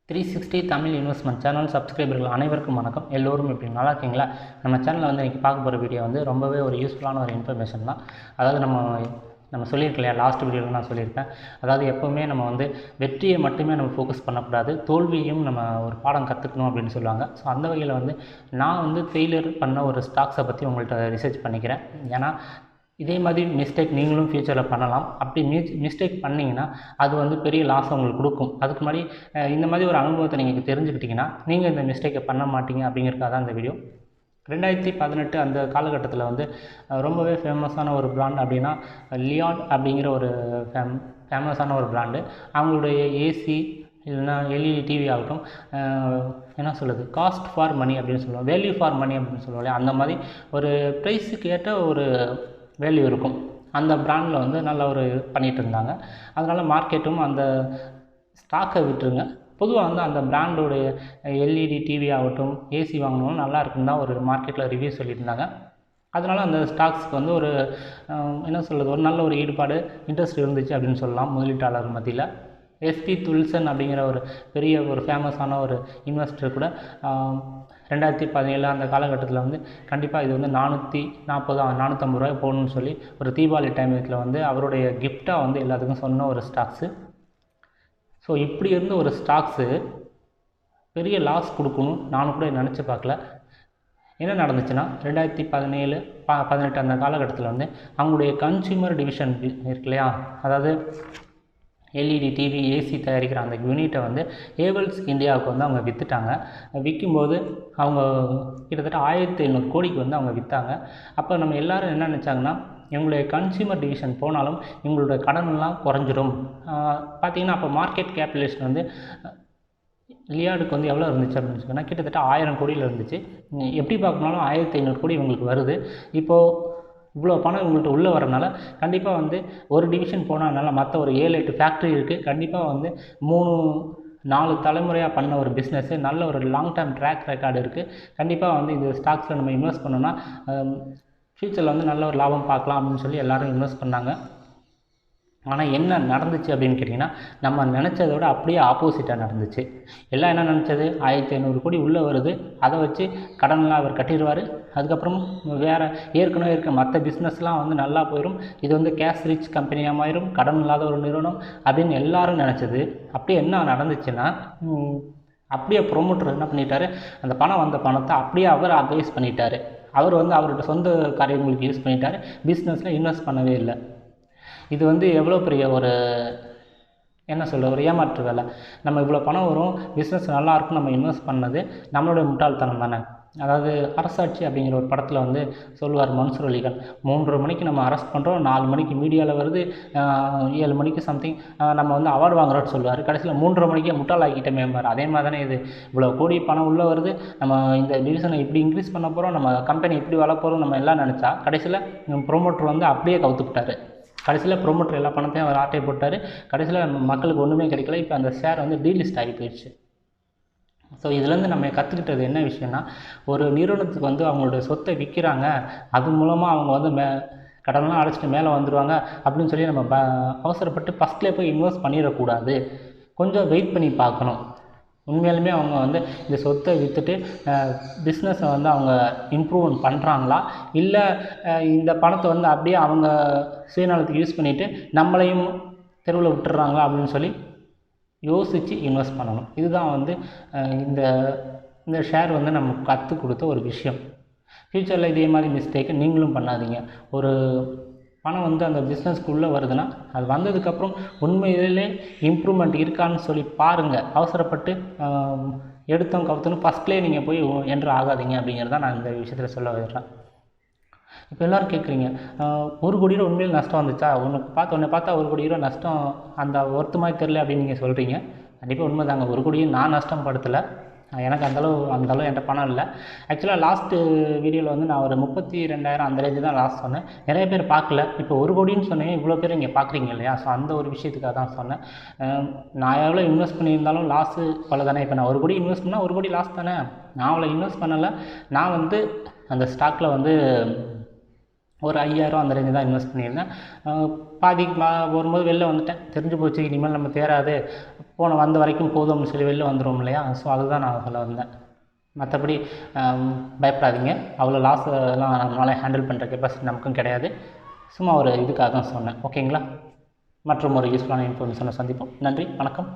360 Tamil investment channel சப்ஸ்கிரைபர்கள் அனைவருக்கும் வணக்கம். எல்லோரும் எப்படி நல்லா இருக்கீங்களா? நம்ம சேனலில் வந்து இன்றைக்கி பார்க்க போகிற வீடியோ வந்து ரொம்பவே ஒரு யூஸ்ஃபுல்லான ஒரு இன்ஃபர்மேஷன் தான். அதாவது நம்ம சொல்லியிருக்கோம் இல்லையா, லாஸ்ட் வீடியோவில் நான் சொல்லியிருப்பேன். அதாவது எப்போவுமே நம்ம வந்து வெற்றியை மட்டுமே நம்ம ஃபோக்கஸ் பண்ணக்கூடாது, தோல்வியும் நம்ம ஒரு பாடம் கற்றுக்கணும் அப்படின்னு சொல்லுவாங்க. ஸோ அந்த வகையில் வந்து நான் வந்து ஃபெயிலியர் பண்ண ஒரு ஸ்டாக்ஸை பற்றி உங்கள்கிட்ட ரிசர்ச் பண்ணிக்கிறேன். ஏன்னா இதே மாதிரி மிஸ்டேக் நீங்களும் ஃப்யூச்சரில் பண்ணலாம். அப்படி மிஸ்டேக் பண்ணிங்கன்னா அது வந்து பெரிய லாஸ் உங்களுக்கு கொடுக்கும். அதுக்கு முன்னாடி இந்த மாதிரி ஒரு அனுபவத்தை நீங்கள் தெரிஞ்சுக்கிட்டிங்கன்னா நீங்கள் இந்த மிஸ்டேக்கை பண்ண மாட்டீங்க அப்படிங்கிறதுக்காக தான் இந்த வீடியோ. 2018 அந்த காலகட்டத்தில் வந்து ரொம்பவே ஃபேமஸான ஒரு பிராண்ட் அப்படின்னா லியாட் அப்படிங்கிற ஒரு ஃபேமஸான ஒரு பிராண்டு. அவங்களுடைய ஏசி இல்லைனா எல்இடி டிவி ஆகட்டும், என்ன சொல்லுது, காஸ்ட் ஃபார் மணி அப்படின்னு சொல்லுவோம், வேல்யூ ஃபார் மணி அப்படின்னு சொல்லுவோம். அந்த மாதிரி ஒரு ப்ரைஸுக்கு ஏற்ற ஒரு வேல்யூ இருக்கும். அந்த பிராண்டில் வந்து நல்லா ஒரு பண்ணிகிட்டு இருந்தாங்க. அதனால் மார்க்கெட்டும் அந்த ஸ்டாக்கை விட்டுருங்க, பொதுவாக வந்து அந்த பிராண்டோடைய எல்இடி டிவி ஆகட்டும், ஏசி வாங்கணும் நல்லா இருக்குன்னு தான் ஒரு மார்க்கெட்டில் ரிவ்யூ சொல்லியிருந்தாங்க. அதனால் அந்த ஸ்டாக்ஸ்க்கு வந்து ஒரு என்ன சொல்கிறது, ஒரு நல்ல ஒரு ஈடுபாடு, இன்ட்ரெஸ்ட் இருந்துச்சு அப்படின்னு சொல்லலாம் முதலீட்டாளர் மத்தியில். எஸ்பி துல்சன் அப்படிங்கிற ஒரு பெரிய ஒரு ஃபேமஸான ஒரு இன்வெஸ்டர் கூட 2017 அந்த காலகட்டத்தில் வந்து கண்டிப்பாக இது வந்து 450 ரூபாய் போகணுன்னு சொல்லி ஒரு தீபாவளி டைமத்தில் வந்து அவருடைய கிஃப்டாக வந்து எல்லாத்துக்கும் சொன்ன ஒரு ஸ்டாக்ஸு. ஸோ இப்படி இருந்த ஒரு ஸ்டாக்ஸு பெரிய லாஸ் கொடுக்கணும் நானும் கூட நினச்சி பார்க்கல. என்ன நடந்துச்சுன்னா 2017-18 அந்த காலகட்டத்தில் வந்து அவங்களுடைய கன்சியூமர் டிவிஷன் இருக்கு இல்லையா, அதாவது எல்இடி டிவி ஏசி தயாரிக்கிற அந்த யூனிட்டை வந்து ஏவல்ஸ் இந்தியாவுக்கு வந்து அவங்க விற்றுட்டாங்க. விற்கும்போது அவங்க கிட்டத்தட்ட 1500 கோடிக்கு வந்து அவங்க விற்றாங்க. அப்போ நம்ம எல்லோரும் என்ன நினச்சாங்கன்னா, இவங்களுடைய கன்சியூமர் டிவிஷன் போனாலும் இவங்களுடைய கடனெல்லாம் குறைஞ்சிரும். பார்த்திங்கன்னா அப்போ மார்க்கெட் கேபிடலேஷன் வந்து லியாடுக்கு வந்து எவ்வளோ இருந்துச்சு அப்படின்னு சொன்னால் கிட்டத்தட்ட 1000 கோடியில் இருந்துச்சு. எப்படி பார்க்கணுனாலும் 1500 கோடி இவங்களுக்கு வருது. இப்போது இவ்வளோ பணம் இவங்கள்ட்ட உள்ளே வரனால கண்டிப்பாக வந்து ஒரு டிவிஷன் போனதுனால மற்ற ஒரு 7-8 ஃபேக்ட்ரி இருக்குது. கண்டிப்பாக வந்து 3-4 தலைமுறையாக பண்ண ஒரு பிஸ்னஸ்ஸு, நல்ல ஒரு லாங் டேர்ம் ட்ராக் ரெக்கார்டு இருக்குது. கண்டிப்பாக வந்து இந்த ஸ்டாக்ஸில் நம்ம இன்வெஸ்ட் பண்ணோன்னா ஃப்யூச்சரில் வந்து நல்ல ஒரு லாபம் பார்க்கலாம் அப்படின்னு சொல்லி எல்லோரும் இன்வெஸ்ட் பண்ணாங்க. ஆனால் என்ன நடந்துச்சு அப்படின்னு கேட்டிங்கன்னா, நம்ம நினச்சதை விட அப்படியே ஆப்போசிட்டாக நடந்துச்சு. எல்லாம் என்ன நினச்சது, 1500 கோடி உள்ளே வருது, அதை வச்சு கடனெலாம் அவர் கட்டிடுவார், அதுக்கப்புறம் வேறு ஏற்கனவே இருக்க மற்ற பிஸ்னஸ்லாம் வந்து நல்லா போயிடும், இது வந்து கேஷ் ரிச் கம்பெனியாக மாறிடும், கடன் இல்லாத ஒரு நிறுவனம் அப்படின்னு எல்லாரும் நினச்சது. அப்படியே என்ன நடந்துச்சுன்னா, அப்படியே ப்ரொமோட்டர் என்ன பண்ணிட்டார், அந்த வந்த பணத்தை அப்படியே அவர் அட்வைஸ் பண்ணிட்டார். அவர் வந்து அவரோட சொந்த காரியங்களுக்கு யூஸ் பண்ணிட்டார், பிஸ்னஸில் இன்வெஸ்ட் பண்ணவே இல்லை. இது வந்து எவ்வளோ பெரிய ஒரு என்ன சொல்ல, ஒரு ஏமாற்று வேலை. நம்ம இவ்வளோ பணம் வரும், பிஸ்னஸ் நல்லாயிருக்கும், நம்ம இன்வெஸ்ட் பண்ணது நம்மளுடைய முட்டாள்தனம் தானே. அதாவது அரசாட்சி அப்படிங்கிற ஒரு படத்தில் வந்து சொல்லுவார் மன்சூர் அலிகான், 3:30 மணிக்கு நம்ம அரெஸ்ட் பண்ணுறோம், 4 மணிக்கு மீடியாவில் வருது, 7 மணிக்கு சம்திங் நம்ம வந்து அவார்டு வாங்குறோன்னு சொல்லுவார். கடைசியில் 3:30 மணிக்கே முட்டாளாக்கிட்டமே மாதிரி. அதே மாதிரி தானே இது, இவ்வளோ கோடி பணம் உள்ளே வருது, நம்ம இந்த டிவிஷனை இப்படி இன்க்ரீஸ் பண்ண போகிறோம், நம்ம கம்பெனி இப்படி வளர போகிறோம் நம்ம எல்லாம் நினச்சா கடைசியில் ப்ரொமோட்டர் வந்து அப்படியே கவுத்துக்கிட்டாரு. கடைசியில் ப்ரொமோட்டர் எல்லா பணத்தையும் அவர் ஆட்டை போட்டார். கடைசியில் மக்களுக்கு ஒன்றுமே கிடைக்கல. இப்போ அந்த ஷேர் வந்து டீலிஸ்ட் ஆகி போயிடுச்சு. ஸோ இதுலேருந்து நம்ம கற்றுக்கிட்டது என்ன விஷயம்னா, ஒரு நிறுவனத்துக்கு வந்து அவங்களோட சொத்தை விற்கிறாங்க, அது மூலமாக அவங்க வந்து கடனெலாம் அடைச்சிட்டு மேலே வந்துடுவாங்க அப்படின்னு சொல்லி நம்ம அவசரப்பட்டு ஃபஸ்ட்லேயே போய் இன்வெஸ்ட் பண்ணிடக்கூடாது. கொஞ்சம் வெயிட் பண்ணி பார்க்கணும். உண்மையாலுமே அவங்க வந்து இந்த சொத்தை விற்றுட்டு பிஸ்னஸை வந்து அவங்க இம்ப்ரூவ்மெண்ட் பண்ணுறாங்களா, இல்லை இந்த பணத்தை வந்து அப்படியே அவங்க சுயநலத்துக்கு யூஸ் பண்ணிவிட்டு நம்மளையும் தெருவில் விட்டுறாங்களா அப்படின்னு சொல்லி யோசித்து இன்வெஸ்ட் பண்ணணும். இதுதான் வந்து இந்த ஷேர் வந்து நம்ம கற்றுக் கொடுத்த ஒரு விஷயம். ஃப்யூச்சரில் இதே மாதிரி மிஸ்டேக்கை நீங்களும் பண்ணாதீங்க. ஒரு பணம் வந்து அந்த பிஸ்னஸ்க்குள்ளே வருதுன்னா அது வந்ததுக்கப்புறம் உண்மையிலே இம்ப்ரூவ்மெண்ட் இருக்கான்னு சொல்லி பாருங்கள். அவசரப்பட்டு எடுத்தோம் கவுத்தோன்னு ஃபஸ்ட்லேயே நீங்கள் போய் என்ட்ரு ஆகாதீங்க அப்படிங்கிறத நான் இந்த விஷயத்தில் சொல்ல வர்றேன். இப்போ எல்லோரும் கேட்குறீங்க, 1 கோடி ரூபா உண்மையில் நஷ்டம் வந்துச்சா, உன்னை பார்த்தா 1 கோடி ரூபா நஷ்டம் அந்த ஒர்த்து மாதிரி தெரில அப்படின்னு நீங்கள் சொல்கிறீங்க. கண்டிப்பாக உண்மை தாங்க, 1 கோடியை நான் நஷ்டம் படுத்தலை. எனக்கு அந்தளவு என்கிட்ட பணம் இல்லை. ஆக்சுவலாக லாஸ்ட்டு வீடியோவில் வந்து நான் ஒரு 32,000 அந்த ரேஞ்சு தான் லாஸ்ட் சொன்னேன். நிறைய பேர் பார்க்கல. இப்போ 1 கோடின்னு சொன்னேன், இவ்வளோ பேர் இங்கே பார்க்குறீங்க இல்லையா. ஸோ அந்த ஒரு விஷயத்துக்காக தான் சொன்னேன். நான் எவ்வளோ இன்வெஸ்ட் பண்ணியிருந்தாலும் லாஸு பல தானே. இப்போ நான் 1 கோடி இன்வெஸ்ட் பண்ணால் 1 கோடி லாஸ் தானே. நான் அவ்வளோ இன்வெஸ்ட் பண்ணலை. நான் வந்து அந்த ஸ்டாக்கில் வந்து ஒரு 5000 அந்த ரேஞ்சு தான் இன்வெஸ்ட் பண்ணியிருந்தேன். பாதிக்கு வரும்போது வெளில வந்துட்டேன். தெரிஞ்சு போச்சு, இனிமேல் நம்ம தேராது, வந்த வரைக்கும் போதும்னு சொல்லி வெளில வந்துடும் இல்லையா. ஸோ அதுதான் நான் சொல்ல வந்தேன். மற்றபடி பயப்படாதீங்க, அவ்வளோ லாஸ் எல்லாம் நம்மளால் ஹேண்டில் பண்ணுற கெப்பாசிட்டி நமக்கும் கிடையாது. சும்மா ஒரு இதுக்காக தான் சொன்னேன். ஓகேங்களா? மற்றும் ஒரு யூஸ்ஃபுல்லான இன்ஃபர்மேஷனை சந்திப்போம். நன்றி, வணக்கம்.